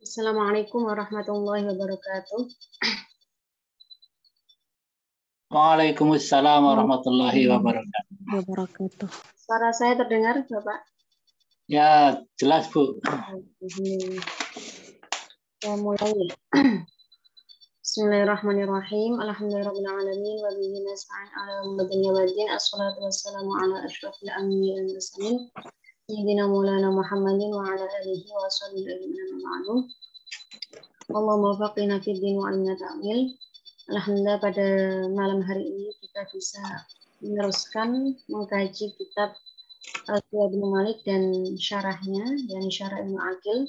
Assalamualaikum warahmatullahi wabarakatuh. Waalaikumsalam warahmatullahi wabarakatuh. Suara saya terdengar, Bapak? Ya, jelas, Bu. Kita mulai. Bismillahirrahmanirrahim. Alhamdulillahirabbil alamin wa bihi nasta'in 'ala umuri dunya waddin. Assalatu wassalamu ala asyrofil anbiya'i wal mursalin. Sayyidina Maulana Muhammadin wa ala alihi wa sahbihi ajma'in. Allahumma waffiqna fid din wa 'allimna ta'wil. Alhamdulillah pada malam hari ini kita bisa meneruskan mengkaji kitab Al-Fiqh bin Malik dan syarahnya, yakni Syarah Ibnu Aqil.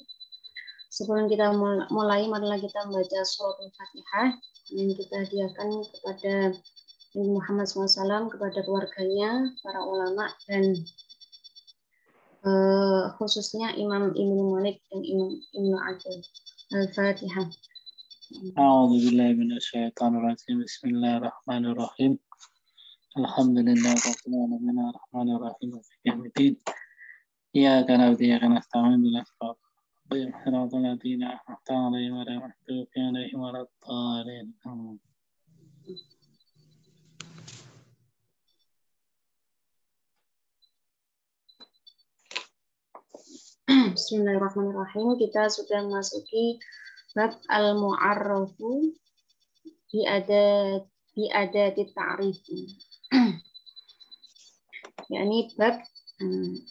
Sebelum kita mulai, marilah kita membaca surat Al-Fatihah yang kita hadiahkan kepada Nabi Muhammad SAW, kepada keluarganya, para ulama, dan khususnya Imam Ibnu Malik dan Imam Ibnu Aqil. Al-Fatihah. A'udzubillahi minasyaitonir rajim. Bismillahirrahmanirrahim. Alhamdulillahirabbil alamin arrahmanir rahim maliki yaumiddin. Iyyaka na'budu wa iyyaka nasta'in ihdinas siratal ladzina an'amta 'alaihim ghairil maghdubi 'alaihim waladdallin. Bismillahirrahmanirrahim. Kita sudah memasuki bab al-mu'arrafu bi adati ta'rif. Yakni bab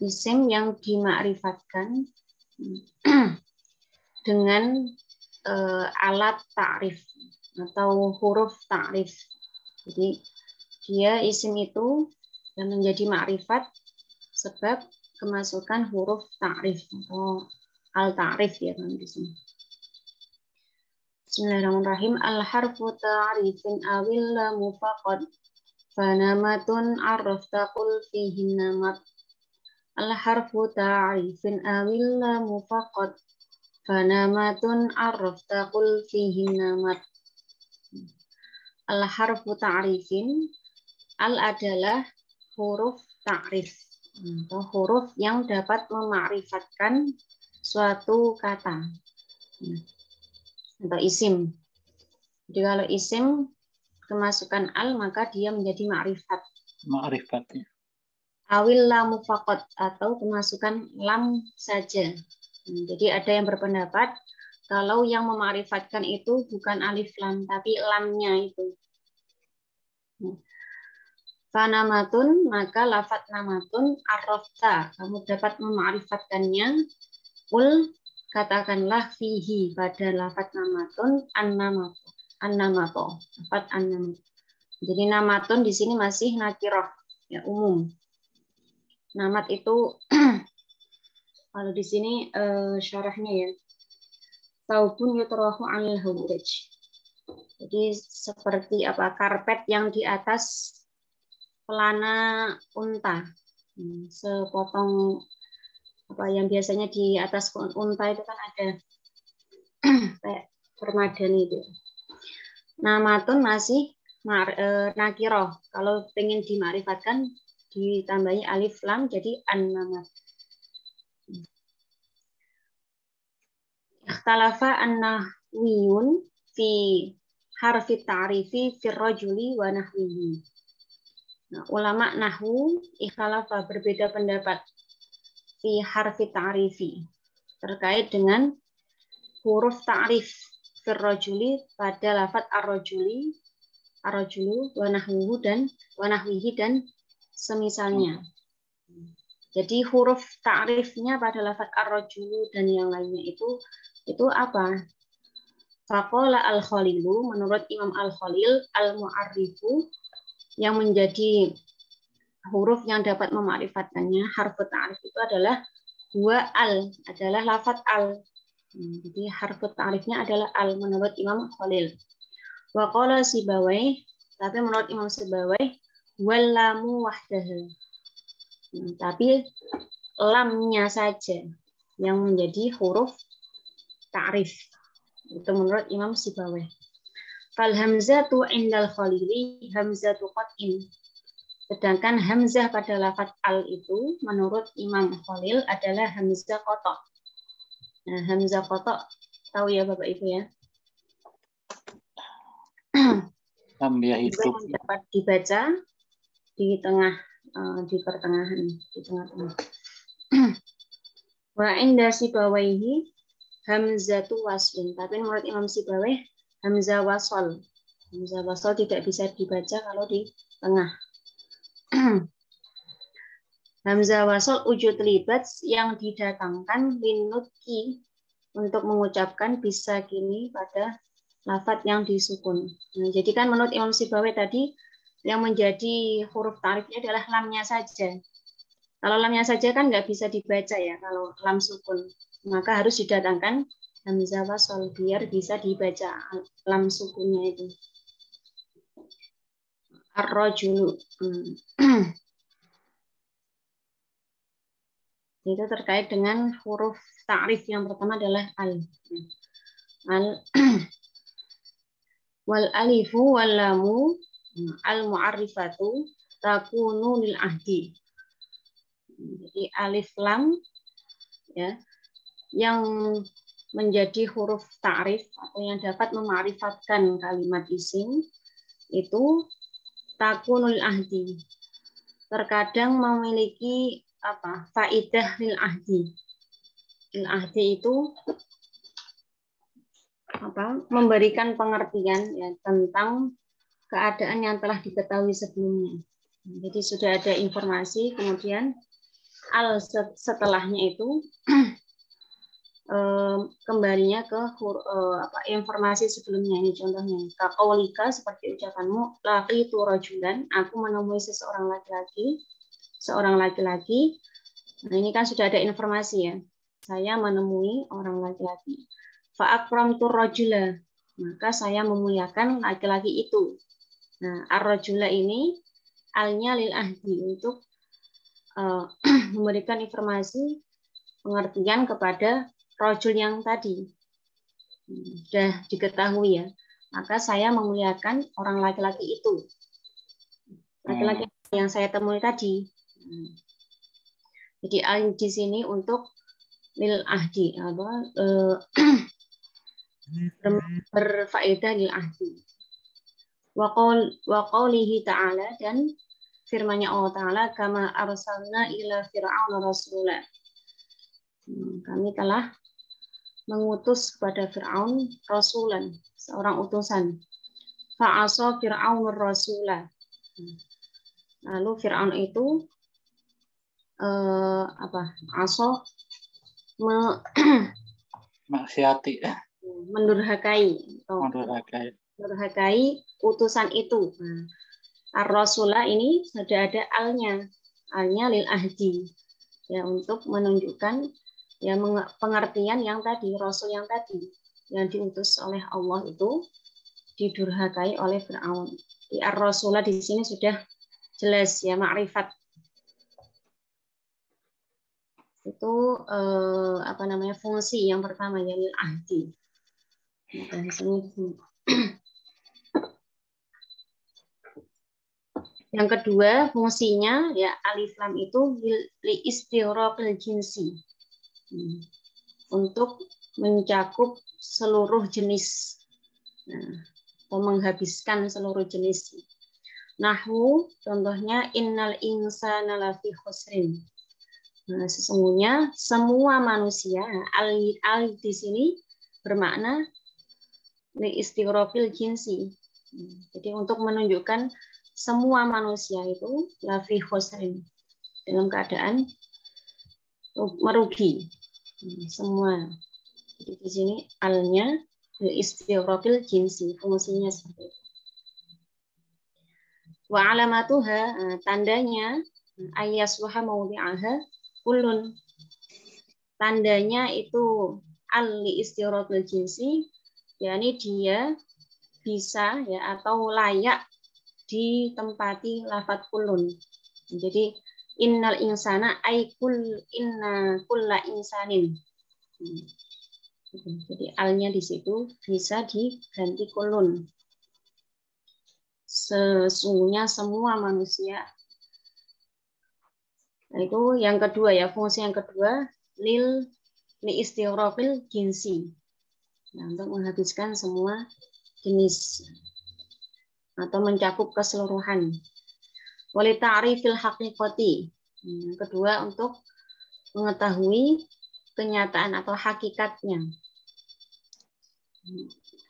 isim yang dimakrifatkan dengan alat ta'rif atau huruf ta'rif. Jadi dia isim itu yang menjadi makrifat sebab kemasukan huruf ta'rif atau al-ta'rif ya kan di sini. Bismillahirrahmanirrahim. Al-harfu ta'rifin awil lamu faqad fanamatun arrafta qul fihi namat. Al-harfu ta'rifin awil lamu faqad fanamatun arrafta qul fihi namat. Al-harfu ta'rifin, al adalah huruf ta'rif atau huruf yang dapat memakrifatkan suatu kata atau isim. Jadi kalau isim kemasukan al maka dia menjadi makrifat. Ma'rifatnya. Awil lamu faqat atau kemasukan lam saja. Jadi ada yang berpendapat kalau yang memakrifatkan itu bukan alif lam tapi lamnya itu. Fanamatun, maka lafat namatun arrafta, kamu dapat memakrifatkannya. Ul, katakanlah fihi pada lafat namatun an-namato, lafat an-namato. Jadi namatun di sini masih nakirah, ya umum. Namat itu kalau di sini syarahnya ya, taubun yutrahu 'alal hawdaj. Jadi seperti apa karpet yang di atas pelana unta, sepotong apa yang biasanya di atas unta itu kan ada kayak permadani itu. Namatun masih nakiroh. Kalau pengen dimarifatkan ditambahi alif lam jadi an-namat. Ikhtalafa an-nahwiyun fi harfi ta'rifi fi rajuli wa nahwihi. Nah, ulama nahwu ikhtalafa berbeda pendapat fi harfi ta'rifi terkait dengan huruf ta'rif fi rajuli pada lafaz ar-rajuli, ar-rajulu wa nahwuhu dan wa nahwihi dan semisalnya. Jadi huruf ta'rifnya pada lafaz ar-rajulu dan yang lainnya itu apa? Faqala al-Khalilu, menurut Imam Al-Khalil, al-mu'arrifu yang menjadi huruf yang dapat memakrifatkannya, harfu ta'rif itu adalah dua al, adalah lafaz al. Jadi harfu ta'rifnya adalah al menurut Imam Khalil. Wa qala Sibawai, tapi menurut Imam Sibawai wal lamu wahdahu. Tapi lamnya saja yang menjadi huruf ta'rif. Itu menurut Imam Sibawai. Fal hamzatu indal Khalili hamzatu qat'in. Sedangkan hamzah pada lafaz al itu menurut Imam Khalil adalah hamzah qata'. Nah, hamzah qata' tahu ya Bapak Ibu ya. Tambah hidup. Dapat dibaca di tengah, di pertengahan, di tengah-tengah. Wa inda Sibawaihi hamzatu waslin. Tapi menurut Imam Sibawai hamzah wasol. Hamzah wasol tidak bisa dibaca kalau di tengah. Hamzah wasol wujud libat yang didatangkan linutki untuk mengucapkan bisa kini pada lafadz yang disukun. Nah, jadi kan menurut Imam Sibawai tadi yang menjadi huruf ta'rifnya adalah lamnya saja. Kalau lamnya saja kan nggak bisa dibaca ya kalau lam sukun. Maka harus didatangkan hamzah wasol biar bisa dibaca lam sukunnya itu. Ar-rajulu. Itu terkait dengan huruf ta'rif yang pertama adalah al. Wal alifu wal lamu al mu'arrifatu takunu lil ahdi. Jadi alif lam ya yang menjadi huruf ta'rif atau yang dapat memarifatkan kalimat isim itu takunul ahdi. Terkadang memiliki apa? Faidah lil ahdi. Lil ahdi itu apa? Memberikan pengertian ya tentang keadaan yang telah diketahui sebelumnya. Jadi sudah ada informasi, kemudian al setelahnya itu kembalinya ke informasi sebelumnya. Ini contohnya kaqaulika seperti ucapanmu laqitu rajulan, aku menemui seorang laki-laki. Nah, ini kan sudah ada informasi ya, saya menemui orang laki-laki. Fa akramtu rajula, maka saya memuliakan laki-laki itu. Nah, ar-rajula ini alnya lil ahdi untuk memberikan informasi pengertian kepada rajul yang tadi sudah diketahui ya, maka saya memuliakan orang laki-laki itu, laki-laki yang saya temui tadi. Jadi al di sini untuk lil ahdi berfaedah lil ahdi. Wa qaulihi ta'ala, dan firman-Nya Allah Ta'ala, kama arsalna ila fir'auna rasula. Kami telah mengutus kepada Fir'aun rasulan, seorang utusan. Fa'asa Fir'aun rasula. Lalu Fir'aun itu maksiati, mendurhakai utusan itu. Ar-rasula ini sudah ada alnya lil ahdi ya, untuk menunjukkan ya pengertian yang tadi, rasul yang tadi yang diutus oleh Allah itu didurhakai oleh Fir'aun. Di ar-rasula di sini sudah jelas ya, ma'rifat itu fungsi yang pertama ya, lil ahdi. Nah, di sini. Yang kedua fungsinya ya, alif lam itu li istighraqil jinsi, untuk mencakup seluruh jenis, atau menghabiskan seluruh jenis. Nahwu contohnya innal insana lafi khusrin. Nah, sesungguhnya semua manusia, al di sini bermakna li istighraqil jinsi. Jadi untuk menunjukkan semua manusia itu lafi khusrin, dalam keadaan merugi semua. Jadi di sini alnya istighraqil jinsi, fungsinya seperti itu. Wa alamatuha, tandanya ayyasluha mawdi'aha kullun. Tandanya itu al istighraqil jinsi, yakni dia bisa ya atau layak ditempati lafadz kullun. Jadi innal insana inna kulla insanin. Jadi alnya di situ bisa diganti kullun. Sesungguhnya semua manusia. Nah, itu yang kedua ya, fungsi yang kedua li istighraqil jinsi. Nah, untuk menghabiskan semua jenis atau mencakup keseluruhan. Wali ta'rifil haqiqati. Yang kedua untuk mengetahui kenyataan atau hakikatnya.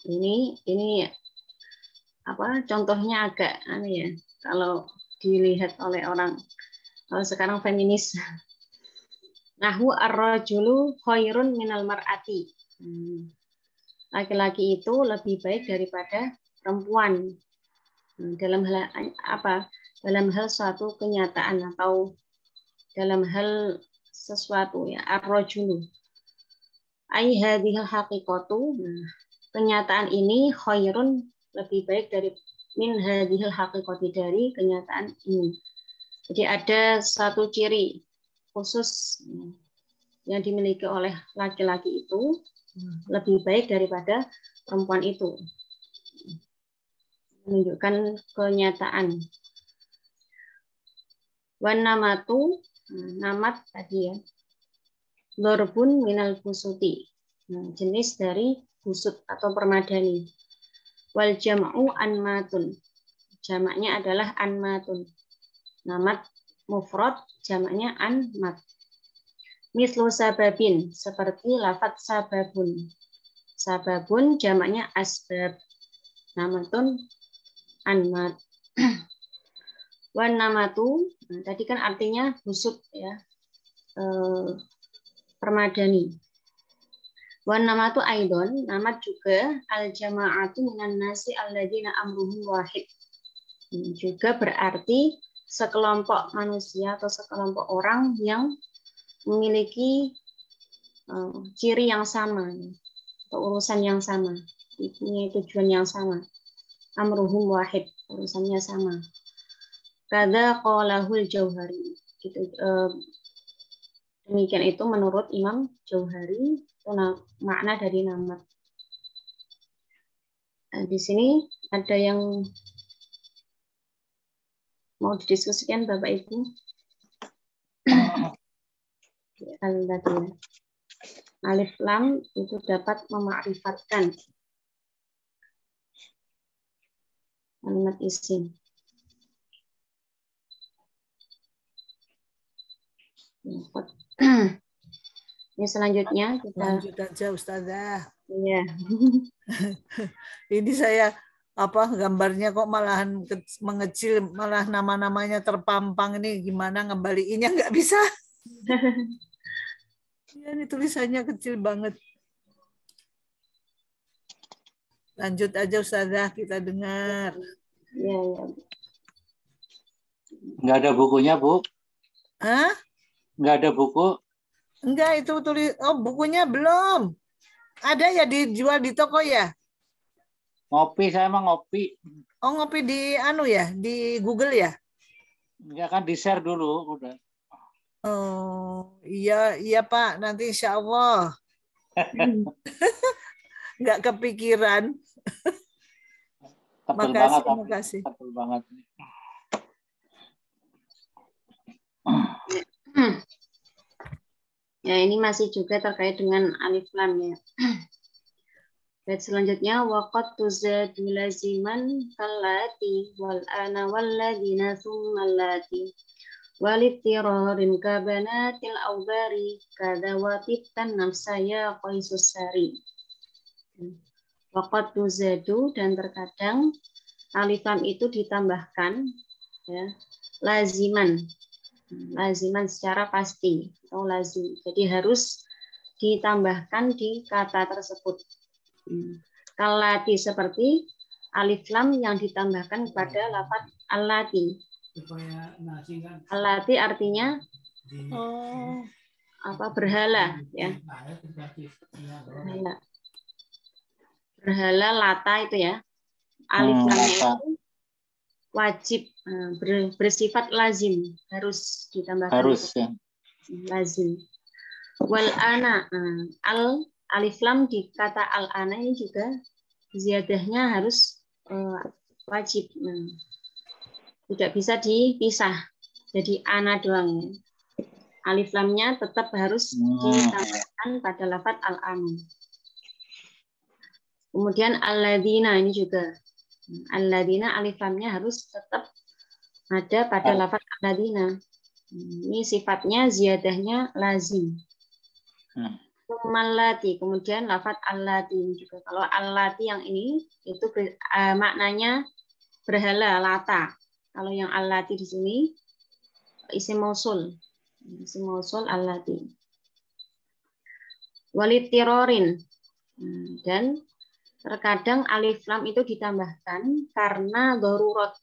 Ini apa contohnya agak aneh ya kalau dilihat oleh orang kalau sekarang feminis. Nahwu ar-rajulu khairun minal mar'ati. Laki-laki itu lebih baik daripada perempuan. Dalam hal apa? Dalam hal suatu kenyataan atau dalam hal sesuatu ya, ar-rajulu. Ai hadhil haqiqatu. Kenyataan ini khairun lebih baik dari min hadhil haqiqati dari kenyataan ini. Jadi ada satu ciri khusus yang dimiliki oleh laki-laki itu lebih baik daripada perempuan itu. Menunjukkan kenyataan. Wan namatu, namat tadi ya. Lorbun minal busuti. Jenis dari busut atau permadani. Wal jam'u anmatun. Jamaknya adalah anmatun. Namat mufrad, jamaknya anmat. Mislu sababin, seperti lafadz sababun. Sababun jamaknya asbab. Namatun anmat. Wan namatu, tadi kan artinya busut ya, permadani. Wan namatu aidon, namat juga al jama'atu minan nasi alladzina amruhum wahid. Juga berarti sekelompok manusia atau sekelompok orang yang memiliki ciri yang sama atau urusan yang sama, punya tujuan yang sama. Amruhum wahid, urusannya sama. Kada qalahul Jauhari. Gitu, demikian itu menurut Imam Jauhari itu makna dari namat. Nah, di sini ada yang mau didiskusikan Bapak Ibu? Alif lam itu dapat memakrifatkan kalimat isim. Ini selanjutnya kita lanjut aja Ustazah. Iya. Ini saya gambarnya kok malahan mengecil, malah nama-namanya terpampang, ini gimana ngembaliinnya nggak bisa. Ya, ini tulisannya kecil banget. Lanjut aja Ustazah, kita dengar. Iya, iya. Nggak ada bukunya, Bu? Hah? Nggak ada buku? Enggak, itu bukunya belum. Ada ya dijual di toko ya? Ngopi, saya emang ngopi. Oh, ngopi di di Google ya? Ya kan di-share dulu udah. Oh, iya Pak, nanti insya Allah. Nggak kepikiran. Makasih. Tebel banget. Ya, ini masih juga terkait dengan alif lam ya. Dan selanjutnya waqad tuzadu laziman kallati wal ana walladina thumma allati walittirarin kabanatil awbari kadawatittan nafsaya qaisus sari. Waqad tuzadu, dan terkadang alif lam itu ditambahkan ya, laziman secara pasti atau lazim. Jadi harus ditambahkan di kata tersebut. Kalati, seperti alif lam yang ditambahkan pada lafaz allati. Allati artinya berhala ya. Berhala lata itu ya. Alif lamnya itu wajib bersifat lazim, harus ditambahkan. Harus ya. Lazim. Wal ana, alif lam di kata al ana ini juga ziyadahnya harus wajib. Tidak bisa dipisah. Jadi ana doang. Alif lamnya tetap harus ditambahkan pada lafaz al ana. Kemudian alladzina ini juga. Alladzina alif lamnya harus tetap ada pada lafaz alladzina. Ini sifatnya ziyadahnya lazim. Allati, kemudian lafaz allati juga. Kalau allati yang ini itu maknanya berhala, lata. Kalau yang allati di sini isim mausul. Isim mausul allati. Walitirorin. Dan terkadang alif lam itu ditambahkan karena darurat.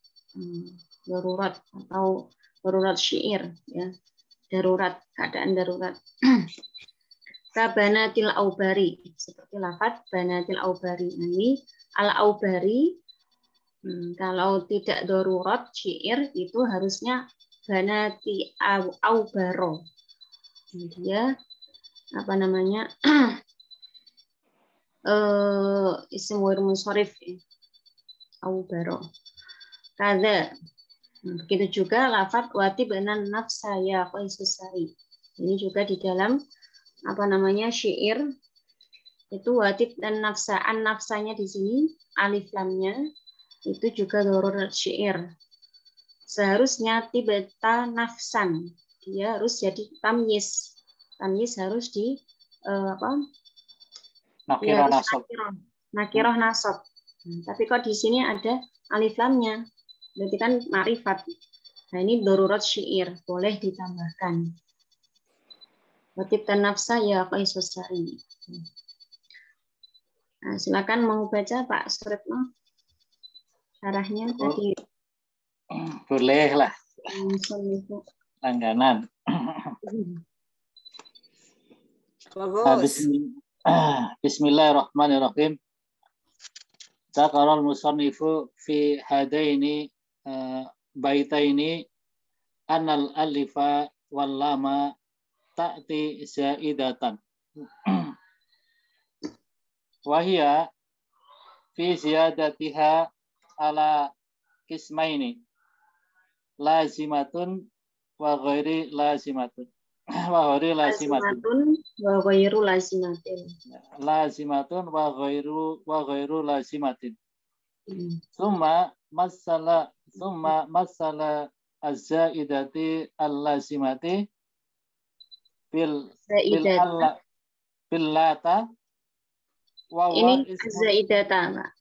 Darurat atau darurat syair, ya. Darurat, keadaan darurat. Kabanatil aubari, seperti lafaz banatil aubari. Ini al aubari, kalau tidak darurat syair itu harusnya banati aubaro. Dia apa namanya? Isim wa'ir munsharif, aubaro. Kada. Begitu juga lafaz wati banan nafsaya qaisusari. Ini juga di dalam apa namanya syair itu watib dan nafsa. An nafsanya di sini alif lamnya itu juga darurat syair. Seharusnya tibeta nafsan, dia harus jadi tamyiz. Tamyiz harus di nakirah nasab. Nakirah nasab. Tapi kok di sini ada alif lamnya, berarti kan ma'rifat. Nah ini darurat syair, boleh ditambahkan. Watib dan nafsa ya qaisusari. Nah, silakan mau baca Pak Suretno arahnya tadi. Boleh lah. Langganan. Bismillahirrahmanirrahim. Dzakara al-musannifu fi hadaini baitaini annal alifa wal lama ta'ti zaidatan. Wahia fi ziyadatiha ala kismaini lazimatun wa ghairi lazimatun wa ghairi lazimatun wa ghairu lazimatin. Lazimatun wa ghairu lazimatin. Summa masala az-zaidati al-lazimati bil lata wa ini az-zaidata, Pak.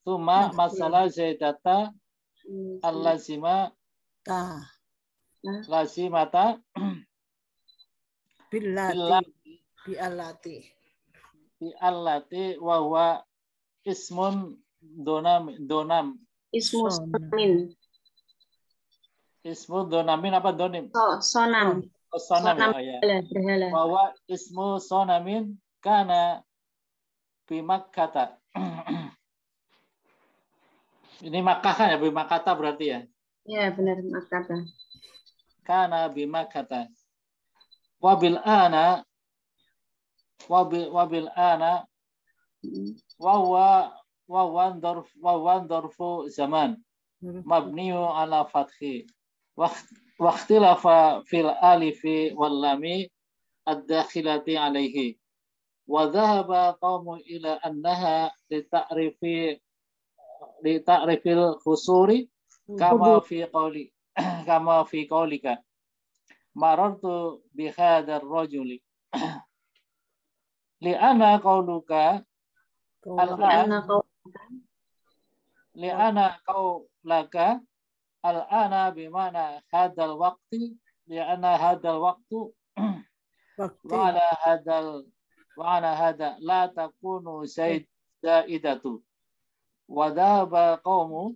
Summa masala zaidata al-lazima lazimata bi'allati wa huwa ismun donam ismu donamin apa donim? Sonam. Sonam ya. Berhala. Wa huwa ismu sonamin kana bi Makkah. Ini Makkah kan ya, bi Makkah berarti ya? Ya benar, Makkah. Kana bi Makkah. Wabil ana wa darfu zaman mabniu ala fathi wa ikhtilafa fil alifi wal lami ad-dakhilati alaihi wa dhahaba qaumun ila annaha li ta'rifil khusuri kama fi qaulika marartu bi hadzal rajuli li'ana qauluka li'ana qaulaka al-ana bimana hadzal waqti li'ana hadzal waqtu wa ala hadha la takunu zaidatu wa dhaba qaumu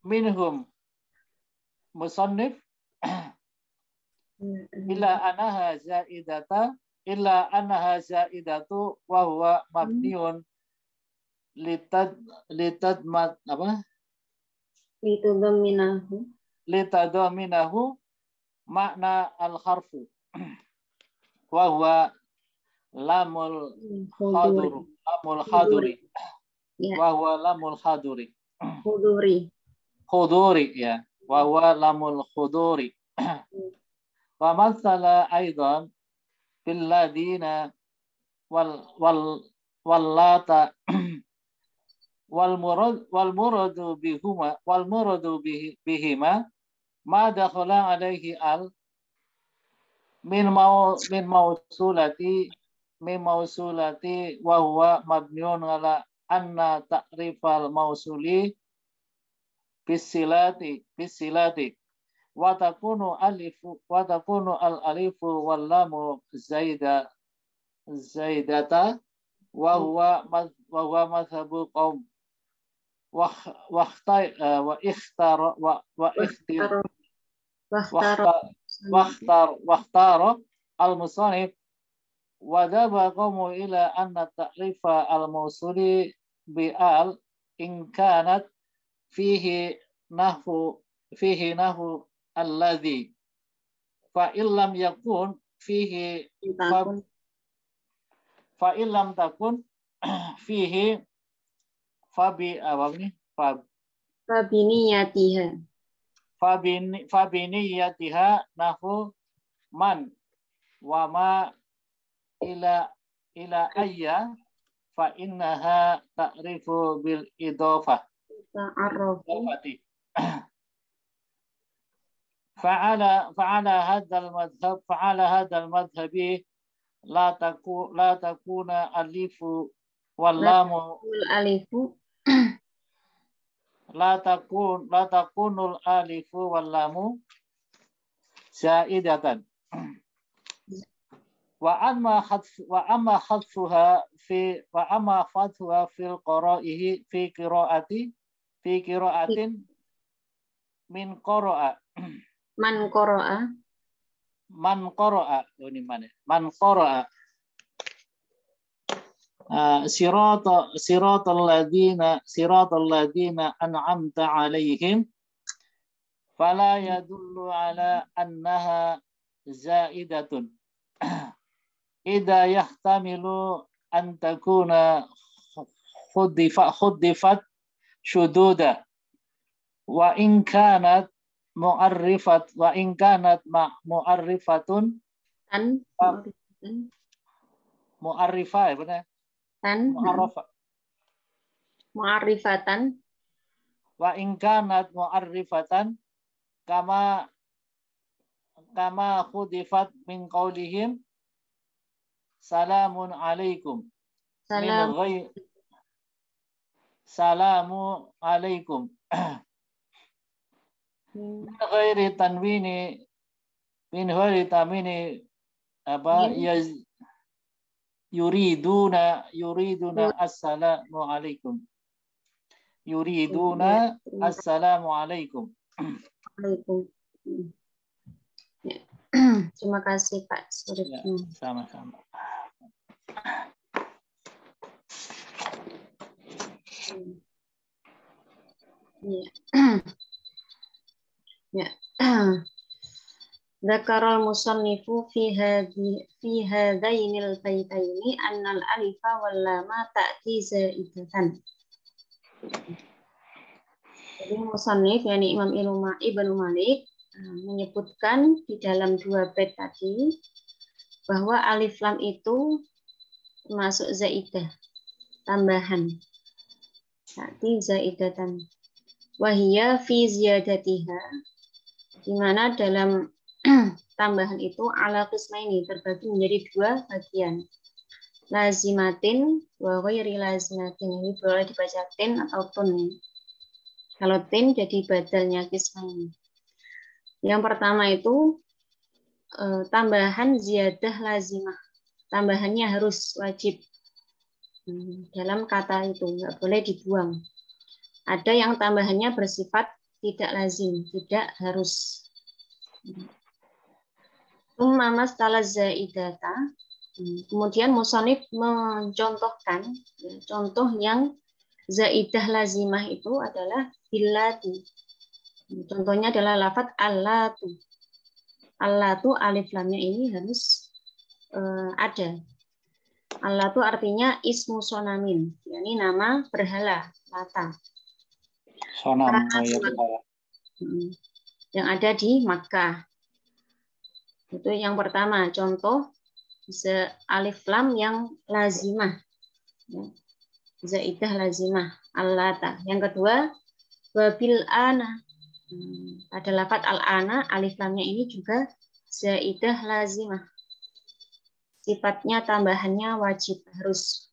minhum musannif illa annaha zaidatu wa huwa mabniun litadmat apa litadaminahu makna al-harfu wa huwa lamul haduri wa huwa lamul khuduri ya wa huwa lamul khuduri wa masala aidan billadina wallata wal muradu bihima ma dakhala alaihi al min mausulati wa huwa mabniun ala anna ta'rifal mausuli bisilati wa takunu al alifu wal lamu zaidata wa huwa madhhabu qaum wa ikhtara al-musannif wa dhaba qaumu ila anna ta'rifa al-mawsuli bi al in kanat fihi nahwu alladhi fa illam yakun fihi fa illam takun fihi fabiniyatiha nahu man wa ma ila ayya fa innaha ta'rifu bil idhofah ta'arrufi fa'ala hadal madhhabi la takuna alifu wallamu alifu la takunul alifu wallamu zaidatan wa amma hadfuha fil qara'ihi fi qira'atin min qara'a man qara'a ini mana man qara'a siratal ladina an'amta alaihim fala yadullu ala annaha zaidatun idza yahtamilu an takuna khuddifat syududa wa in kanat mu'arrifatun mu'arrifah ya benar mu'arrifatan wa in kanat mu'arrifatan kama khudifat min qaulihim salamun alaikum salamu alaikum min ghairi tanwini yuriduna assalamu alaikum assalamu alaikum. Terima kasih Pak Surip. Ya, sama-sama. Ya. Dzakarul musannifu fi hadainil baitaini annal alifa wal lama ta'ti zaidatan. Jadi musannif yakni Imam Ibnu Malik menyebutkan di dalam 2 bait tadi bahwa alif lam itu termasuk zaidah, tambahan. Ta'ti zaidatan. Wahia fi ziyadatiha, di mana dalam tambahan itu ala qismaini terbagi menjadi 2 bagian. Lazimatin wa ghairi lazimatin, ini boleh dibaca tin atau tun. Kalau tin jadi badalnya qismaini. Yang pertama itu tambahan ziyadah lazimah. Tambahannya harus wajib. Dalam kata itu nggak boleh dibuang. Ada yang tambahannya bersifat tidak lazim, tidak harus. Mastalah zaidata. Kemudian musonif mencontohkan contoh yang zaidah lazimah itu adalah billati. Contohnya adalah lafadz allatu. Allatu alif lamnya ini harus ada. Allatu artinya ismu sonamin, yakni nama berhala, lata. Sonam yang ada di Makkah. Itu yang pertama, contoh alif lam yang lazimah, ya. Zaidah lazimah allata. Yang kedua wabil ana. Pada lafaz al-ana alif lamnya ini juga zaidah lazimah. Sifatnya tambahannya wajib, harus.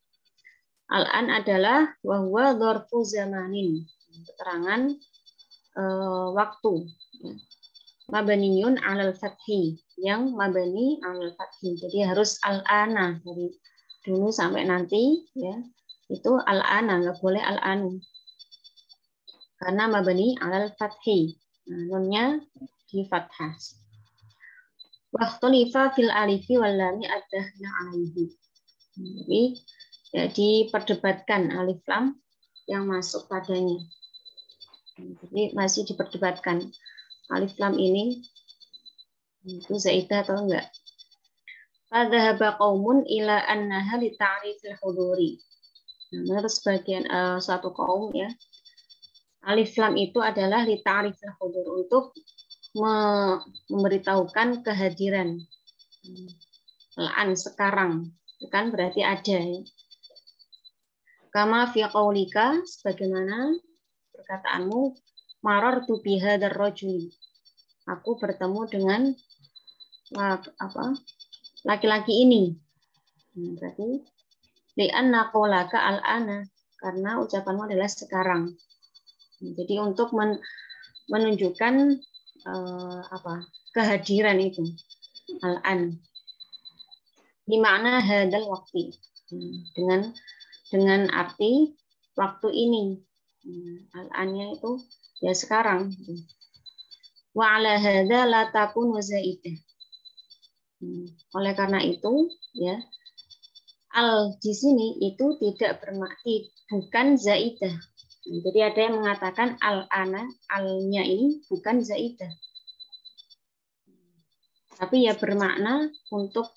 Al-an adalah wahwa dzarfu zamanin, keterangan waktu. Mabniyun 'alal fathi, yang mabni 'alal fathi. Jadi harus al-ana dari dulu sampai nanti, ya. Itu al-ana, nggak boleh al-anu. Karena mabni 'alal fathi. Nunnya di fathah. Wakhtulifa fil alifi wal lami adahna 'alaihi. Jadi ya, diperdebatkan alif lam yang masuk padanya. Jadi masih diperdebatkan alif lam ini itu zaidah atau enggak. Fadhahaba qaumun ila annaha li ta'rifil huduri. Menurut sebagian suatu kaum, ya, alif lam itu adalah li ta'rifil hudur, untuk memberitahukan kehadiran. Al-an sekarang, itu kan berarti ada, ya. Kama fi qaulika, sebagaimana perkataanmu, marartu bi hadzal rajuli. Aku bertemu dengan laki-laki ini. Berarti li'anna qaulaka al-ana, karena ucapanmu adalah sekarang. Jadi untuk menunjukkan kehadiran itu al-an. Di makna hadzal waqti, dengan arti waktu ini. Al-annya itu ya sekarang. Wa ala hadza la takunu zaidah. Oleh karena itu, ya, al di sini itu tidak bermakna, bukan zaidah. Jadi ada yang mengatakan al-ana, al-nya ini bukan zaidah. Tapi ya bermakna untuk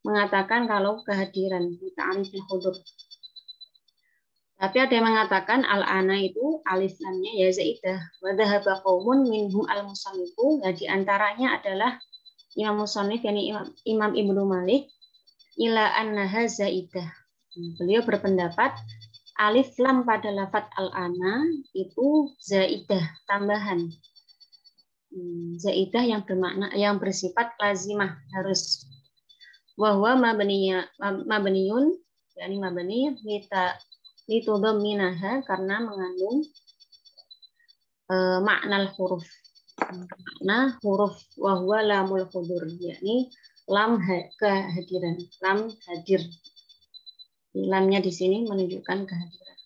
mengatakan kalau kehadiran di ta'rifil hudur. Tapi ada yang mengatakan al-ana itu alif lamnya ya zaidah. Wa dhahaba qaumun minhum al-musannifu, ya, di antaranya adalah Imam Musannif, yakni Imam Ibnu Malik, ila annaha zaidah. Beliau berpendapat alif lam pada lafaz al-ana itu zaidah, tambahan. Zaidah yang bermakna, yang bersifat lazimah, harus. Wa huwa mabniyun, yakni mabni litudamminaha, karena mengandung makna huruf. Makna huruf wa huwa lamul hudur, yakni lam kehadiran, lam hadir. Lamnya di sini menunjukkan kehadiran.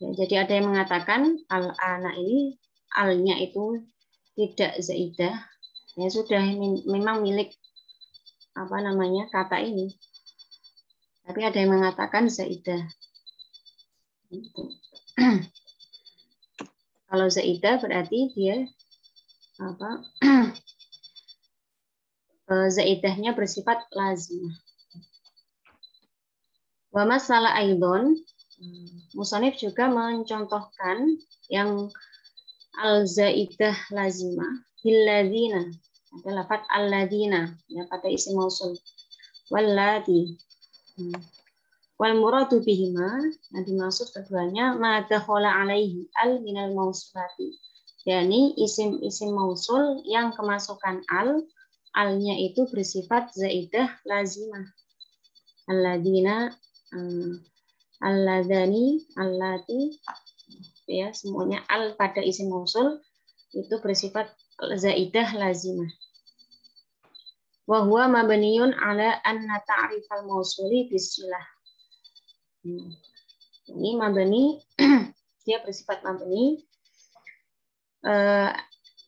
Ya, jadi ada yang mengatakan al-ana ini al-nya itu tidak zaidah, ya sudah memang milik kata ini. Tapi ada yang mengatakan zaidah. Kalau zaidah berarti dia zaidahnya bersifat lazimah. Wa masalah aidon, musannif juga mencontohkan yang al-zaidah lazimah billadzina, ada lafaz alladzina, ya, pada isim mausul, wallati. Wal muradu bihima, yang dimaksud keduanya ma dakhala alaihi al minal mausulati, yakni isim mausul yang kemasukan al-nya itu bersifat zaidah lazimah. Alladzina, alladzani, allati, ya, semuanya al pada isim mausul itu bersifat zaidah lazimah. Wa huwa mabniyun ala anna ta'rifal mausuli bisilah. Ini mabni, dia bersifat mabni.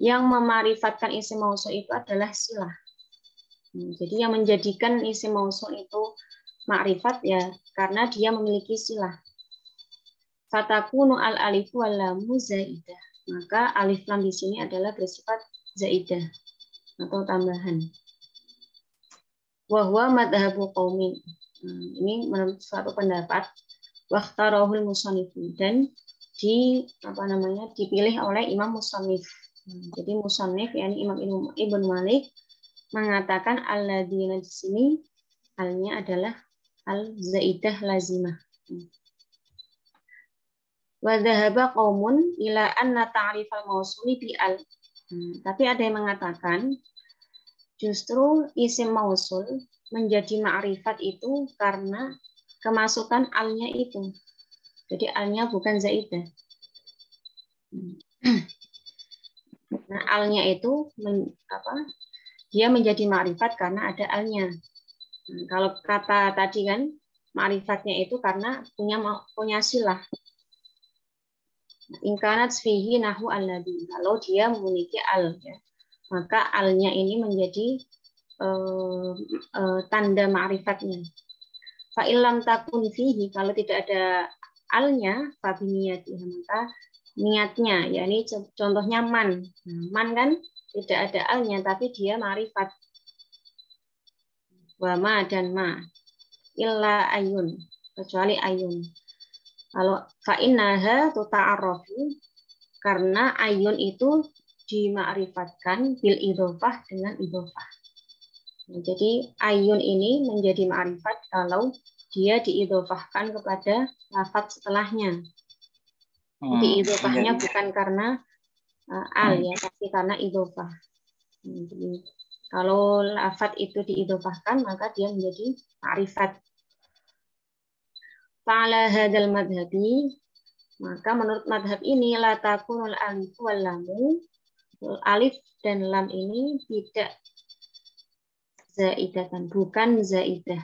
Yang memarifatkan isim mausul itu adalah silah. Jadi yang menjadikan isim mausul itu ma'rifat, ya, karena dia memiliki silah. Fatakunu al-alifu wal lamu zaidah. Maka alif lam di sini adalah bersifat zaidah atau tambahan. Wa huwa madhabu qaumin. Ini menurut suatu pendapat, waqtarahul musannif, dan dipilih oleh Imam Musannif. Jadi musannif, yakni Imam Ibnu Malik, mengatakan alladzina di sini alnya adalah al-zaidah lazimah. Wa dhahaba qaumun ila anna ta'rifal mausuli bi al. Tapi ada yang mengatakan justru isim mausul menjadi ma'rifat itu karena kemasukan alnya itu. Jadi alnya bukan zaidah. Nah, alnya itu dia menjadi ma'rifat karena ada alnya. Kalau kata tadi kan ma'rifatnya itu karena punya silah. Ingkanat fihi nahu alladhi. Kalau dia memiliki al, ya, maka alnya ini menjadi tanda ma'rifatnya. Fa illam takun fihi, kalau tidak ada alnya, fa biniyati, maka niatnya, yakni contohnya man. Man kan tidak ada alnya tapi dia ma'rifat. Wa ma dan ma. Illa ayun, kecuali ayun. Kalau fa'innaha tuta'arrafu, karena ayun itu dimakrifatkan bil idhofah dengan idhofah. Nah, jadi ayun ini menjadi ma'rifat kalau dia diidhofahkan kepada lafaz setelahnya. Diidhofahnya bukan karena al ya, tapi karena idhofah. Jadi kalau lafaz itu diidhofahkan maka dia menjadi ma'rifat. Fa'ala hadzal madhabi, maka menurut madhab ini la takunul alif wal lamu, alif dan lam ini tidak zaidatan, bukan zaidah.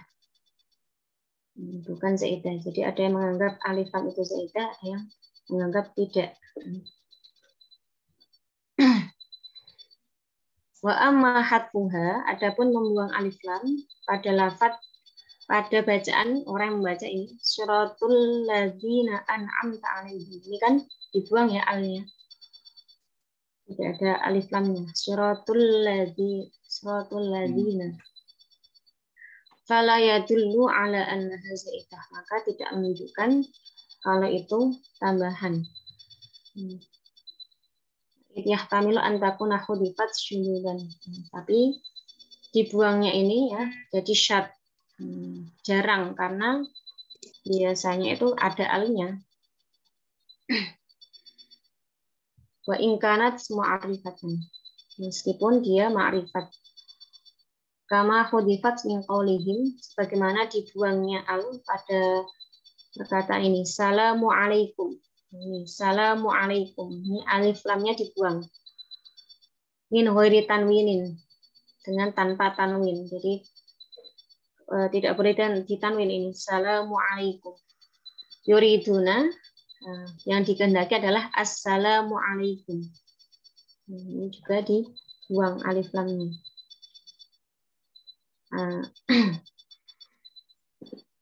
Bukan zaidah. Jadi ada yang menganggap alif lam itu zaidah, ada yang menganggap tidak. Wa amma hatfuha, adapun membuang alif lam pada lafaz pada bacaan orang yang membaca ini syiratul ladzina an'amta 'alaihim. Ini kan dibuang ya alnya. Tidak ada alif lamnya. Syiratul ladzina. Fala yadullu 'ala annaha zaidah. Maka tidak menunjukkan kalau itu tambahan. Yahtamilu an takuna hudifat syunudan. Tapi dibuangnya ini ya jadi syad. Jarang karena biasanya itu ada alnya. Wa ingkanat semua ma'rifatan, meskipun dia ma'rifat. Kama hudifat min qaulihim, sebagaimana dibuangnya al pada perkataan ini salamu alaikum. Ini salamu alaikum. Ini alif lamnya dibuang. Min ghairi tanwinin, dengan tanpa tanwin. Jadi tidak boleh ditanwin ini salamu alaikum. Yuriduna, yang dikehendaki adalah assalamu alaikum. Ini juga dibuang alif lamnya.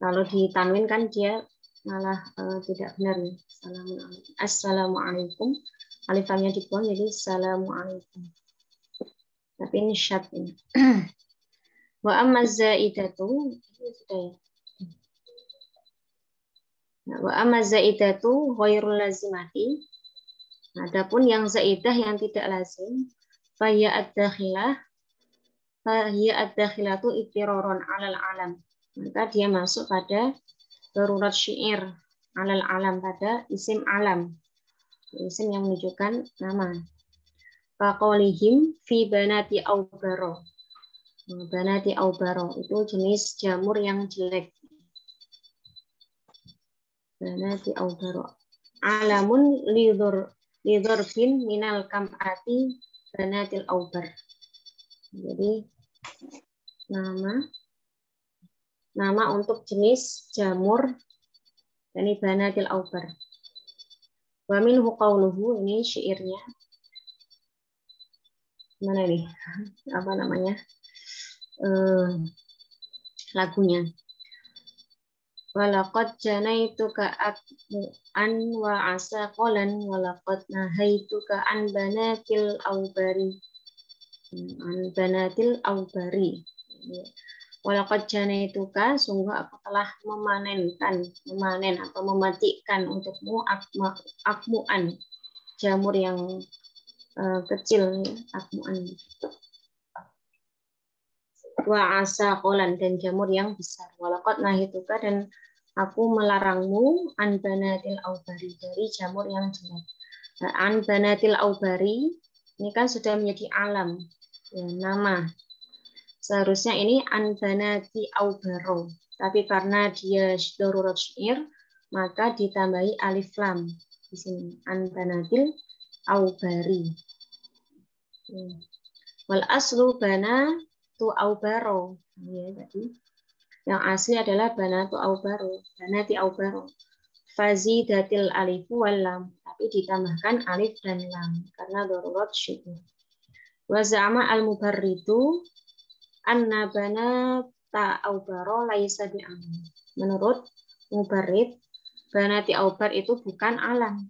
Kalau ditanwin kan dia malah tidak benar. Assalamu alaikum. Alif lamnya dibuang jadi assalamu alaikum. Tapi ini syad ini. Wa amma zaidatu, wa amma zaidatu ghairul lazimati. Adapun yang zaidah yang tidak lazim, fa hiya ad-dakhilatu ittiroron alal alam. Maka dia masuk pada darurat syair alal alam, pada isim alam. Isim yang menunjukkan nama. Faqaulihim fi banati aubaro. Banati aubaro itu jenis jamur yang jelek. Banati aubaro. Alamun lidhorfin minal kam'ati banatil aubar. Jadi nama untuk jenis jamur dari banatil aubar. Wa minhu qauluhu, ini syairnya. Mana ini? Apa namanya? Lagunya. Walaqad janaituka an wa asaqalan walaqad nahaituka an banatil aubari. An banatil aubari. Walaqad janaituka, sungguh aku telah memanen atau mematikan untukmu akmuan, jamur yang kecil, akmuan. wa asaqolan dan jamur yang besar. Walaqad nahituka dan aku melarangmu an banatil aubari dari jamur yang jelek. Nah, an banatil aubari ini kan sudah menjadi alam, ya, nama. Seharusnya ini an banati aubaro, tapi karena dia darurat syair maka ditambahi alif lam di sini an banatil aubari. Wal aslu bana tu aubaro, ya tadi. Yang asli adalah bana tu aubaro, bana ti aubaro. Fazidatil alifu wal lam, tapi ditambahkan alif dan lam karena darurat syukur. Wa za'ama al mubarridu anna bana ta aubaro laisa bi'alam. Menurut mubarrid, bana ti aubar itu bukan alam.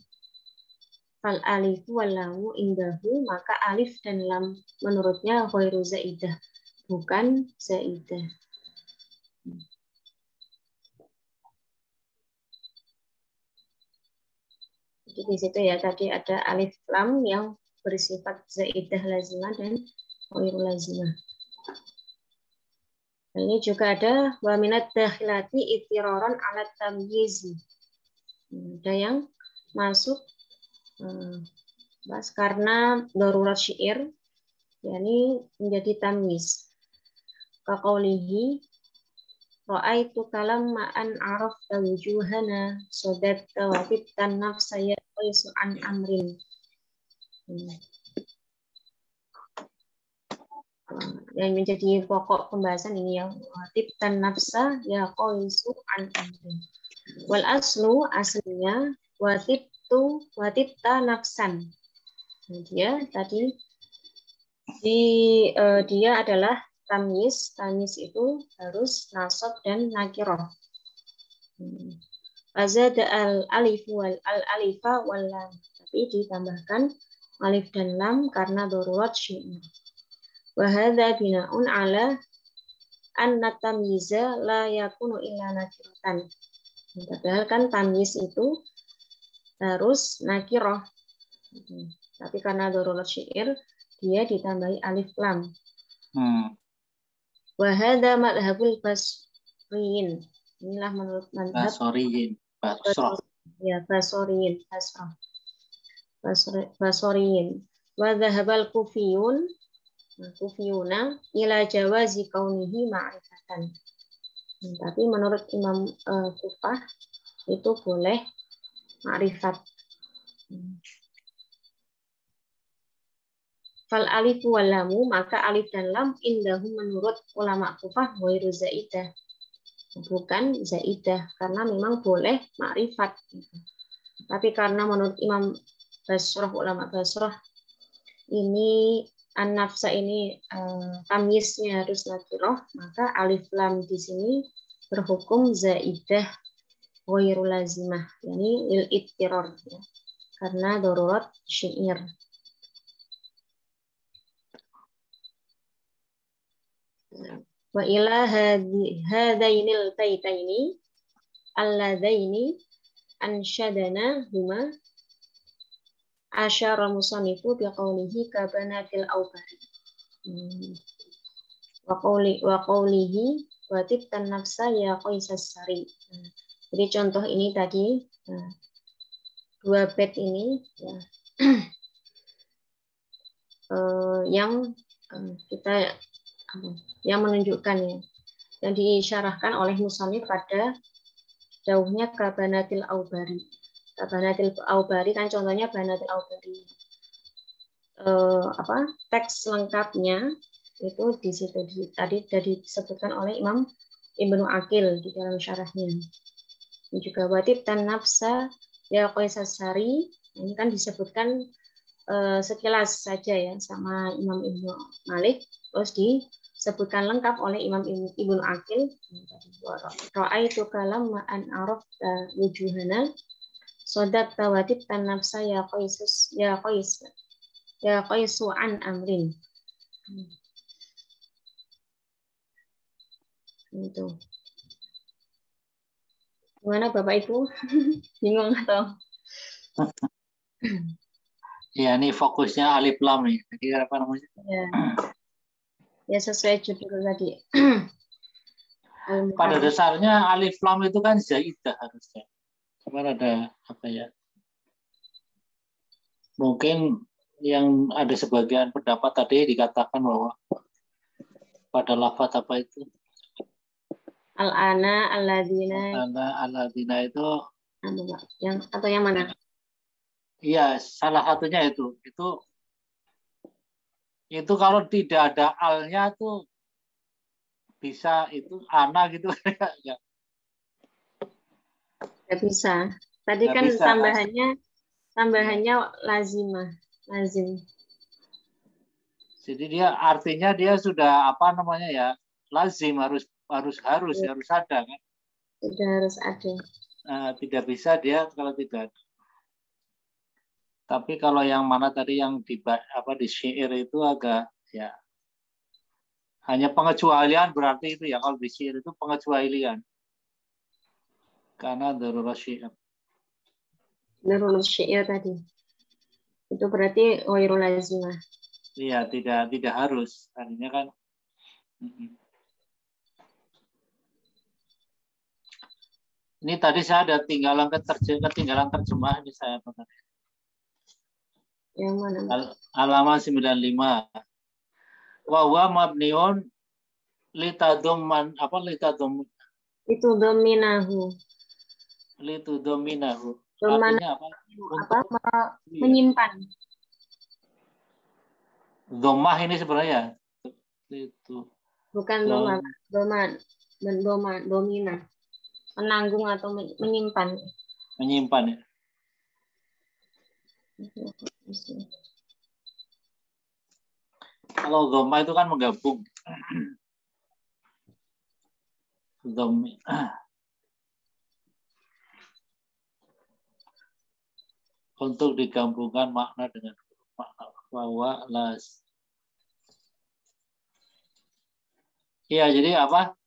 Fal alifu wal lamu indahu, maka alif dan lam menurutnya ghairu zaidah, bukan zaidah. Jadi di situ ya tadi ada alif lam yang bersifat zaidah lazimah dan ghairu lazimah. Ini juga ada wa minad dakhilati ittiraran alat tamyizi. Ada yang masuk karena darurat syair, yakni menjadi tamyiz. Kaqaulihi ra'aitu kalam ma'an arafta wujuhana sodatta wa fittan nafsa ya qaisu an amrin. Yang menjadi pokok pembahasan ini yang fittan nafsa ya qaisu an amrin. Wal aslu aslinya watitta nafsan. Dia tadi dia adalah tamyiz. Tamyiz itu harus nasab dan nakirah. Azada al alif wal al alifa wal lam, tapi ditambahkan alif dan lam karena darurat syair. Wa hadza bina'un ala anna tamyiza la yakunu illa nakiratan. Padahal kan tamyiz itu harus nakirah. Tapi karena darurat syair dia ditambahi alif lam. Wa hadza madhhabul basriyin. Inilah menurut madhab Basoriyin, Basrah. Ya, Basoriyin, Basoriyin. Wa dhahabal kufiyuna ila jawazi kaunihi ma'rifatan. Tapi menurut Imam Kufah itu boleh ma'rifat. Fal alifu wal lamu, maka alif dan lam indahu menurut ulama Kufah ghairu zaidah, bukan zaidah, karena memang boleh makrifat. Tapi karena menurut Imam Basrah, ulama Basrah, ini an-nafsa ini tamyiznya harus nakirah, maka alif lam di sini berhukum zaidah ghairu lazimah, yakni lil ittirar, ya, karena darurat syair. Wa ila hadainil baitaini alladaini ansyadana huma asyara musannifu biqaulihi kabanatil aubari wa qaulihi wa tibtan nafsa ya qaisas sari. Jadi contoh ini tadi dua bait ini ya, yang kita yang menunjukkan ya, yang disyarahkan oleh musannif pada jauhnya kabanatil aubari. Kabanatil aubari kan contohnya banatil aubari. Teks lengkapnya itu di situ tadi sudah disebutkan oleh Imam Ibnu Aqil di dalam syarahnya. Ini juga watib dan nafsa ya qaisas sari, ini kan disebutkan sekilas saja ya sama Imam Ibnu Malik, terus disebutkan lengkap oleh Imam Ibnu Aqil. Ra'aitu kalam ma'an arafta wujuhana sodatta watib tan nafsa ya qaisu an amrin. Itu. Gimana Bapak Ibu? Bingung atau? Ya, ini fokusnya alif lam nih. Jadi apa namanya? Ya. Ya sesuai judul tadi. Pada dasarnya alif lam itu kan zaidah harusnya. Cuma ada apa ya? Mungkin yang ada sebagian pendapat tadi dikatakan bahwa pada lafaz apa itu? Al-ana, alladzina, Al-adina itu yang atau yang mana? iya, salah satunya itu. Itu kalau tidak ada alnya tuh bisa itu ana gitu ya. Nggak bisa. Tadi Nggak kan bisa, tambahannya lazimah, lazim. Jadi dia artinya dia sudah apa namanya ya, lazim harus ada kan. Sudah harus ada. Tidak bisa dia kalau tidak. Tapi kalau yang mana tadi yang di syair itu agak ya hanya pengecualian berarti itu ya, kalau di syair itu pengecualian. Karena darurat syair. Darul syair tadi. Itu berarti ghairul lazimah. Iya, tidak harus. Artinya kan ini tadi saya ada ketinggalan terjemah ini saya benar. Yang mana? Halaman 95. Wa huwa mabniun litadumman apa litadum Itu dominahu. litudominahu. Domana Artinya apa? menyimpan. Domah ini sebenarnya itu. Bukan domina. Menanggung atau menyimpan. Menyimpan ya. Kalau doma itu kan menggabung. Domi. Untuk digabungkan makna dengan makna bahwa las. Iya, jadi apa?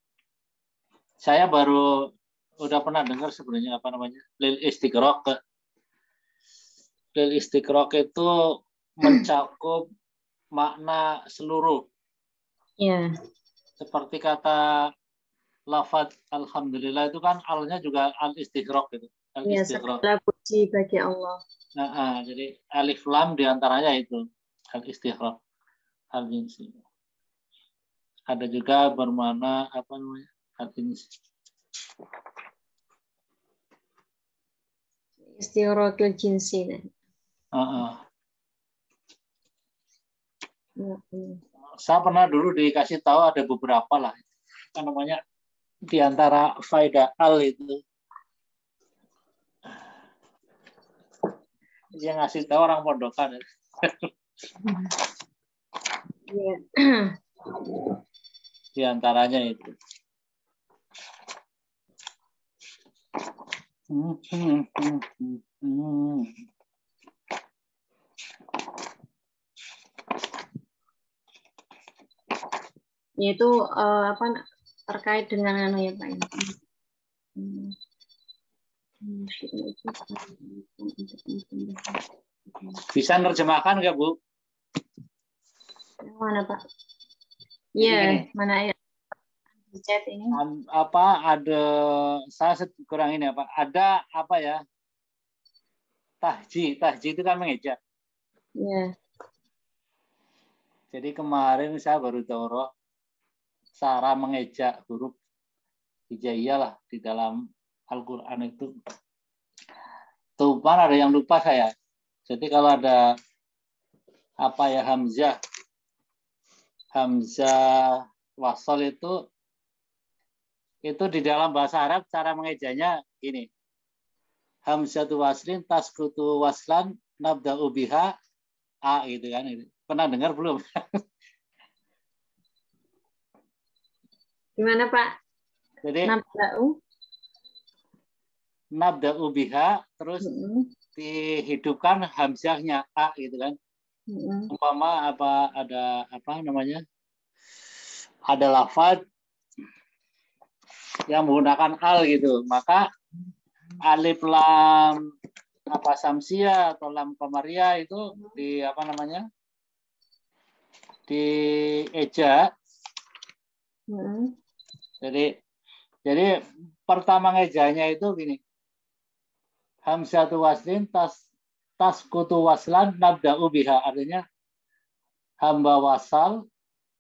Saya baru udah pernah dengar sebenarnya apa namanya? Lil istiqraq. Lil istiqraq itu mencakup makna seluruh. Ya. Seperti kata lafaz alhamdulillah itu kan alnya juga al istighraq gitu. Ya, segala puji bagi Allah. Jadi alif lam diantaranya itu al istighraq, al jinsi. Ada juga bermakna apa namanya? Al jinsi. Istighraqil jinsi. Saya pernah dulu dikasih tahu ada beberapa lah. Apa namanya? Di antara faedah al itu yang ngasih tahu orang pondokan. Ya. Di antaranya itu. Yaitu apa terkait dengan anu ya Pak. Bisa nerjemahkan nggak Bu? Mana Pak? Iya, mana ya? Chat ini. Apa ada saya kurang ini apa? Ada apa ya? Tahji itu kan mengeja. Iya. Jadi kemarin saya baru tahu cara mengeja huruf hijaiyah lah di dalam Al-Qur'an itu. Tuh, ada yang lupa saya. Jadi kalau ada apa ya Hamzah wasal itu di dalam bahasa Arab cara mengejanya gini. Hamzatu waslin taskutu waslan nabda'u biha a gitu kan. Pernah dengar belum? Gimana Pak? Jadi nabda'u biha terus dihidupkan hamzahnya a gitu kan. Umpama ada apa namanya? Ada lafaz yang menggunakan al gitu, maka alif lam apa samsia atau lam qamariyah itu di apa namanya? Di eja Jadi pertama ngejanya itu gini. Hamzatu waslin taskutu waslan nabda'u biha. Artinya hamba wasal,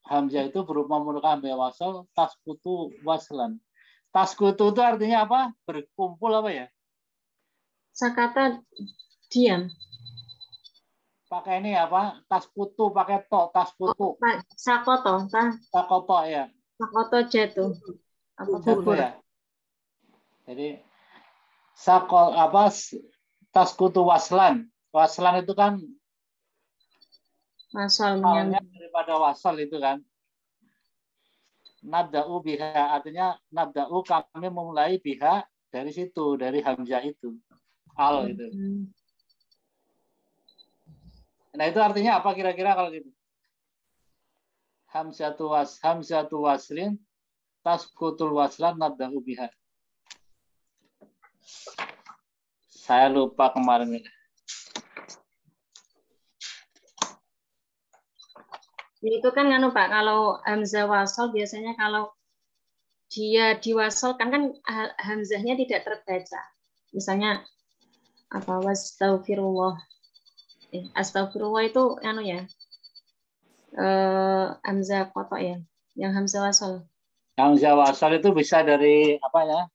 hamzah itu berupa menggunakan hamba wasal, taskutu waslan. Taskutu itu artinya apa? Berkumpul apa ya? Sakata diam. Pakai ini apa? Taskutu pakai to, taskutu. Sakoto, Sakoto ya. sakoto jatuh. Apa Jatuh gugur. ya. Jadi taskutu waslan. Waslan itu kan Wasal halnya menyambung. daripada wasal itu kan. Nabda'u biha artinya nabda'u kami memulai biha dari situ, dari hamzah itu. Al itu. Nah, itu artinya apa kira-kira kalau gitu? Hamzatu waslin taskutul waslan nabda'u biha. Saya lupa kemarin ini. Itu kan Pak, kalau hamzah wasal biasanya kalau dia diwasalkan kan hamzahnya tidak terbaca. Misalnya apa wastaghfirullah. Astagfirullah itu ya. Hamzah kotok ya, yang hamzah wasal. Hamzah wasal itu bisa dari apa ya?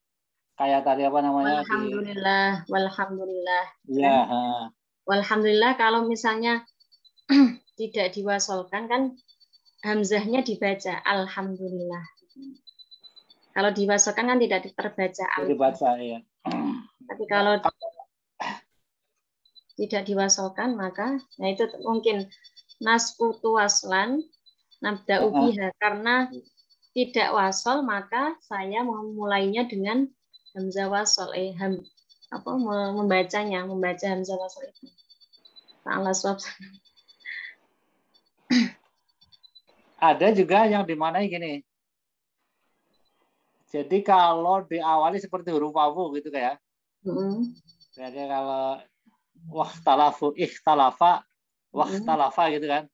Kayak tadi apa namanya? Walhamdulillah, walhamdulillah. Iya. Kan? Walhamdulillah kalau misalnya tidak diwasalkan kan hamzahnya dibaca alhamdulillah. Kalau diwasalkan kan tidak terbaca dibaca ya. Tapi kalau tidak diwasalkan maka itu mungkin naskutu waslan nabda'u biha, karena tidak wasal maka saya memulainya dengan hamzah wasal membaca hamzah wasal itu. Salah swab. Ada juga yang dimanai gini. Jadi kalau diawali seperti huruf wawu gitu kayak. Jadi kalau ikhtalafa gitu kan.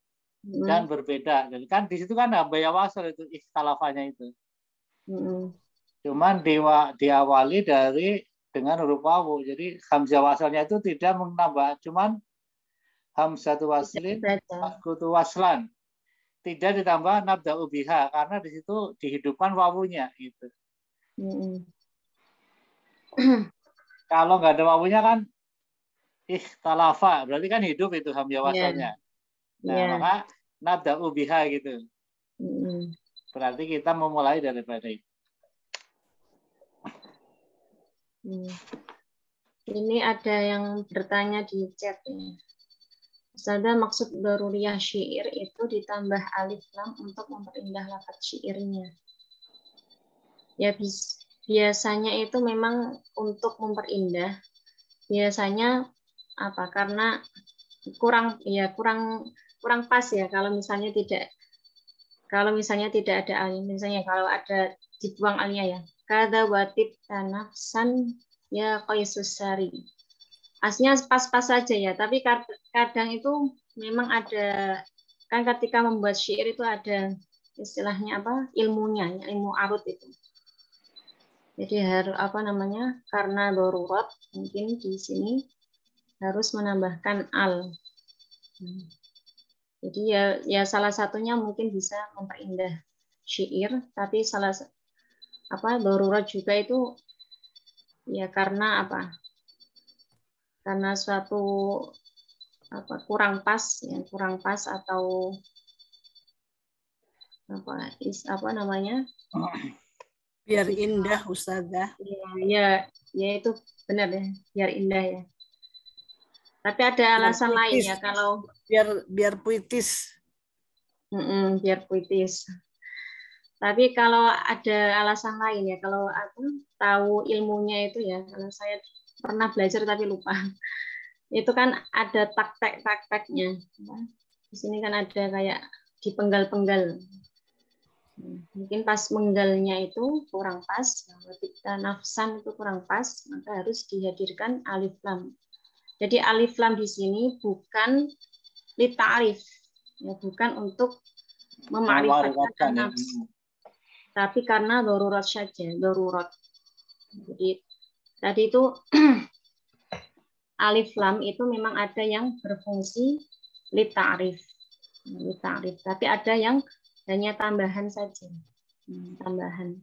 Dan berbeda. Jadi kan di situ kan hamba wasal itu ikhtalafanya itu. Cuman diawali dengan huruf wawu. Jadi hamzah wasalnya itu tidak menambah, cuman hamzatu waslin taskutu waslan. Tidak ditambah nabda'u biha karena di situ dihidupkan wawunya gitu. Kalau nggak ada wawunya kan ikhtalafa, berarti kan hidup itu hamzah wasalnya. Nah, maka nabda'u biha gitu. Berarti kita memulai daripada itu. Ini ada yang bertanya di chat ya. Ustazah, maksud daruriyah syair itu ditambah alif lam untuk memperindah lafaz syairnya. Ya biasanya itu memang untuk memperindah. Biasanya apa? Karena kurang pas ya kalau misalnya tidak ada alif. Misalnya kalau ada dibuang alifnya ya. Kada watib tanafsan ya qaisusari. Aslinya pas-pas saja ya, tapi kadang itu memang ada, kan ketika membuat syair itu ada istilahnya apa, ilmunya, ilmu arut itu. Jadi harus karena darurat mungkin di sini harus menambahkan al. Jadi ya salah satunya mungkin bisa memperindah syair, tapi darurat juga itu ya karena apa? Karena suatu kurang pas atau biar indah Ustazah. Ya itu benar ya, biar indah ya. Tapi ada alasan lain ya kalau biar puitis. Biar puitis. Tapi kalau ada alasan lain ya, kalau aku tahu ilmunya itu ya, kalau saya pernah belajar tapi lupa. Itu kan ada takteknya. Di sini kan ada kayak dipenggal-penggal. Mungkin pas menggalnya itu kurang pas, ketika nafsan itu kurang pas, maka harus dihadirkan alif lam. Jadi alif lam di sini bukan litarif, ya, bukan untuk memarifatkan nafs. tapi karena darurat saja, darurat. Jadi tadi itu alif lam itu memang ada yang berfungsi li ta'rif, tapi ada yang hanya tambahan saja, tambahan.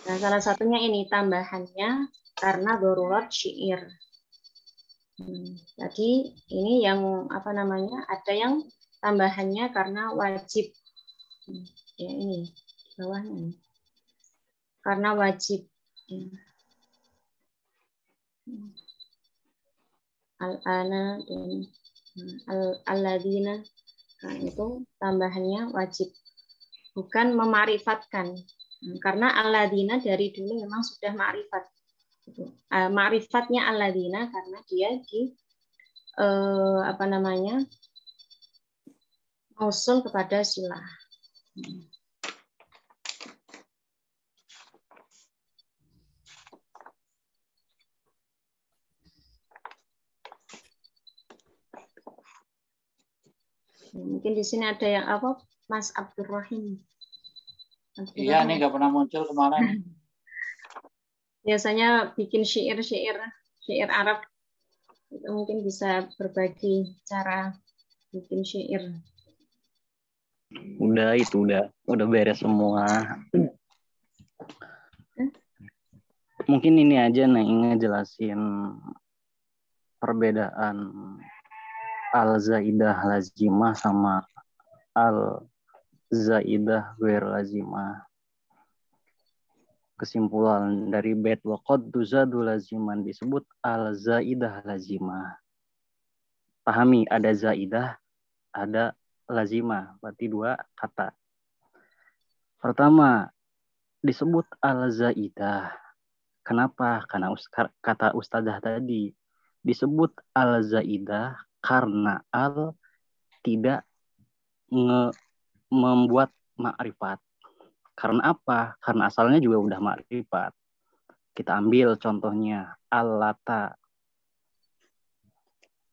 Nah, salah satunya ini tambahannya karena darurat syair. Jadi ini yang apa namanya? Ada yang tambahannya karena wajib. Ya ini bawahnya. Karena wajib. Al-ana dan al-ladina. Nah, itu tambahannya wajib. Bukan memarifatkan. Karena al-ladina dari dulu memang sudah ma'rifat. Ma'rifatnya al-ladina karena dia di apa namanya? Mausul kepada silah. Mungkin di sini ada yang apa, Mas Abdurrahim? Iya, nih nggak pernah muncul kemarin. Biasanya bikin syair Arab. Itu mungkin bisa berbagi cara bikin syair. Udah beres semua. Mungkin ini aja nih ngejelasin perbedaan al-zaidah lazimah sama al-zaidah ghair lazimah. Kesimpulan dari bait waqad tuzadu laziman disebut al-zaidah lazimah. Pahami, ada zaidah, ada lazimah, berarti dua kata. Pertama, disebut al-zaidah. Kenapa? Karena kata ustadzah tadi disebut al-zaidah karena al tidak membuat makrifat. Karena apa? Karena asalnya juga udah makrifat. Kita ambil contohnya al-lata.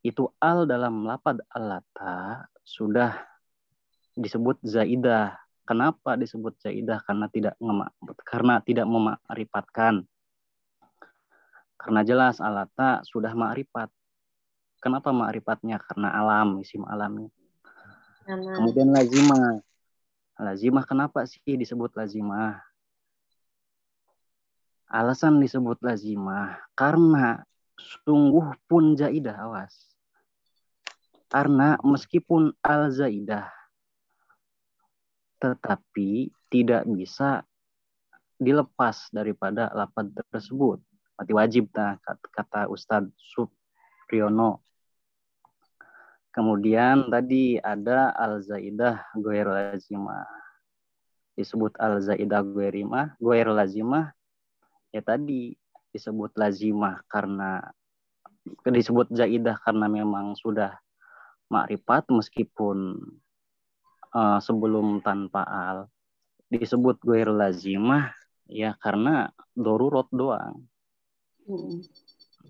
Itu al dalam lapad al-lata sudah disebut zaidah. Kenapa disebut zaidah? Karena tidak memakrifatkan. Karena jelas al-lata sudah makrifat. Kenapa makrifatnya? Karena alam, isim alam. Kemudian lazimah. Lazimah kenapa sih disebut lazimah? Alasan disebut lazimah karena sungguh pun zaidah, awas. Karena meskipun al-zaidah tetapi tidak bisa dilepas daripada lafaz tersebut. Berarti wajib kata Ustadz Supriyono. Kemudian tadi ada al-zaidah ghair lazimah. Disebut al-zaidah ghair lazimah ya tadi disebut lazimah karena disebut zaidah karena memang sudah makrifat meskipun sebelum tanpa al. Disebut ghair lazimah ya karena darurat doang.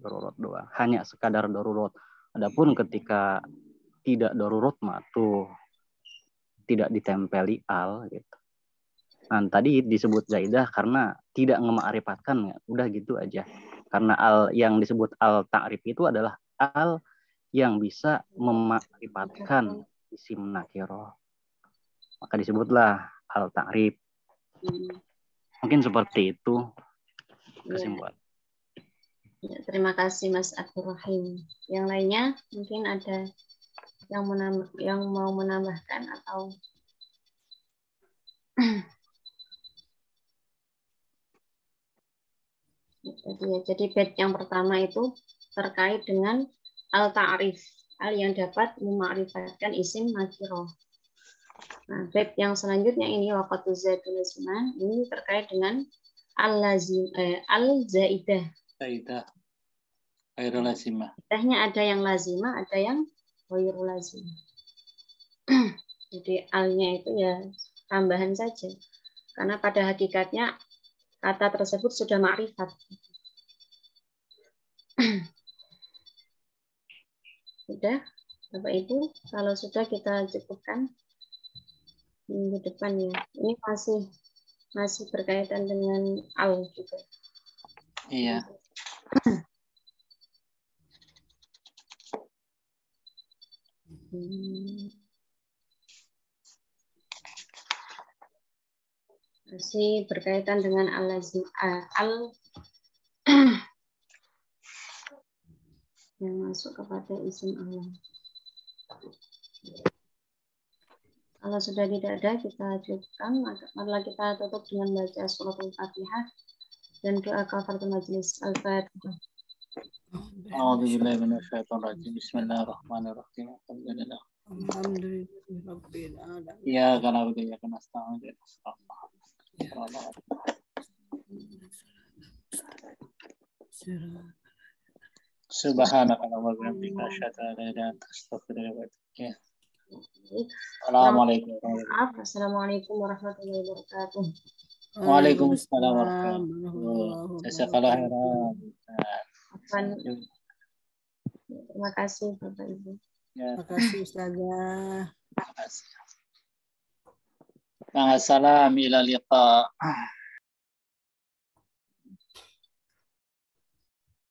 Darurat doang. Hanya sekadar darurat. Adapun ketika tidak darurat mah tuh tidak ditempeli al gitu. Nah, tadi disebut zaidah karena tidak ngemakrifatkan ya. Udah gitu aja. Karena al yang disebut al ta'rif itu adalah al yang bisa memakrifatkan isim nakirah. Maka disebutlah al ta'rif. Mungkin seperti itu kesimpulan. Ya, terima kasih Mas Abdurrahim. Yang lainnya mungkin ada yang mau menambahkan atau jadi bait yang pertama itu terkait dengan al-ta'rif, al yang dapat memakrifatkan isim nakirah. Nah, bait yang selanjutnya ini waqad tuzadu laziman ini terkait dengan al-zaidah. Zaidah ghairul lazimah. Zaidahnya ada yang lazimah, ada yang ghairul lazimah. Jadi alnya itu ya tambahan saja. Karena pada hakikatnya kata tersebut sudah makrifat. Sudah, Bapak Ibu, kalau sudah kita cukupkan. minggu depan ya. Ini masih berkaitan dengan al juga. Iya. Masih berkaitan dengan al-lazim al yang masuk kepada isim Allah. Kalau sudah tidak ada, kita cukupkan. Marilah kita tutup dengan baca surat Al-Fatihah dan doa kafaratul majelis. Al-Fatihah. A'udzubillahi minasyaitonirrajim. Bismillahirrahmanirrahim. Alhamdulillah. Alhamdulillahirabbil alamin. Ya karena begitu ya karena setahun. Subhanaka wa bihamdika asyhadu an la ilaha illa anta astaghfiruka wa atubu ilaik. Assalamualaikum warahmatullahi wabarakatuh. Assalamualaikum warahmatullahi wabarakatuh. Waalaikumsalam warahmatullahi wabarakatuh. Jazakallahu khairan. Terima kasih Bapak Ibu. Ya, Terima kasih Ustazah. terima kasih. Ma'assalam ila liqa.